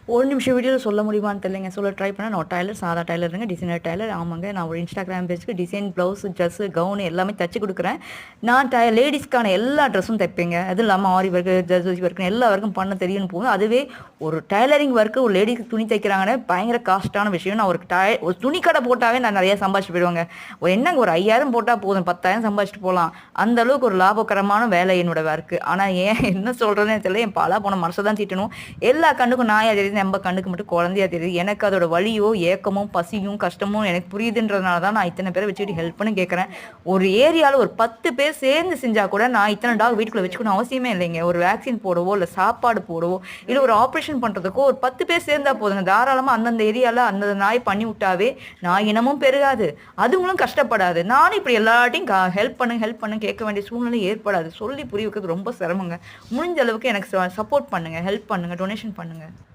ஒரு நிமிஷம் வீடியோவில் சொல்ல முடியுமான்னு தெரியலைங்க. சொல்ல ட்ரை பண்ணேன். நான் டெய்லர், சாதா டெய்லருங்க. Designer Taylor. ஆமாங்க. நான் ஒரு இன்ஸ்டாகிராம் பேஜ்க்கு டிசைன் ப்ளவுஸ், ட்ரெஸ்ஸு, கவுனு எல்லாமே தச்சு குடுக்குறேன். நான் லேடீஸ்க்கான எல்லா ட்ரெஸ்ஸும் தைப்பேங்க. அதுவும் இல்லாம ஆரி ஒர்க்கு, ஜர்தோசி ஒர்க்குன்னு எல்லா ஒர்க்கும் பண்ண தெரியும்னு போது, அதுவே ஒரு டெய்லரிங் ஒர்க்கு ஒரு லேடிக்கு துணி தைக்கிறாங்கன்னா பயங்கர காஸ்ட்டான விஷயம். நான் ஒரு துணி கடை போட்டாவே நான் நிறைய சம்பாதிச்சுட்டு போயிடுவேங்க. என்னங்க ஒரு 5000 போட்டா போதும், 10,000 சம்பாதிச்சுட்டு போலாம். அந்த அளவுக்கு ஒரு லாபகரமான வேலை என்னோட ஒர்க்கு. ஆனா ஏன் என்ன சொல்றதுன்னே தெரியல. என் பாழா போன மனச தான் தீட்டணும். எல்லா கண்ணுக்கும் நாயா தெரியுது, நம்ம கண்ணுக்கு மட்டும் குழந்தையா தெரியுது. எனக்கு அதோட வலியோ ஏக்கமும் பசியும் கஷ்டமும் எனக்கு புரியுதுன்றதுனால தான் நான் இத்தனை பேரை வச்சுக்கிட்டு ஹெல்ப் பண்ணி கேட்குறேன். ஒரு ஏரியாவில் ஒரு 10 பேர் சேர்ந்து செஞ்சா கூட நான் இத்தனை டாக் வீட்டுக்குள்ள வச்சுக்கணும் அவசியமே இல்லைங்க. ஒரு வேக்சின் போடவோ இல்லை சாப்பாடு போடவோ இல்லை ஒரு ஆப்ரேஷன் பண்ணுறதுக்கோ ஒரு 10 பேர் சேர்ந்தா போதுங்க. தாராளமாக அந்தந்த ஏரியாவில் அந்த நாய் பண்ணி விட்டாவே நாய் இனமும் பெருகாது, அதுங்களும் கஷ்டப்படாது. நானும் இப்படி எல்லாட்டையும் ஹெல்ப் பண்ணு கேட்க வேண்டிய சூழ்நிலை ஏற்படாது. சொல்லி புரிய வைக்கிறது ரொம்ப சிரமங்க. முடிஞ்ச அளவுக்கு எனக்கு சப்போர்ட் பண்ணுங்க, ஹெல்ப் பண்ணுங்க, டொனேஷன் பண்ணுங்க.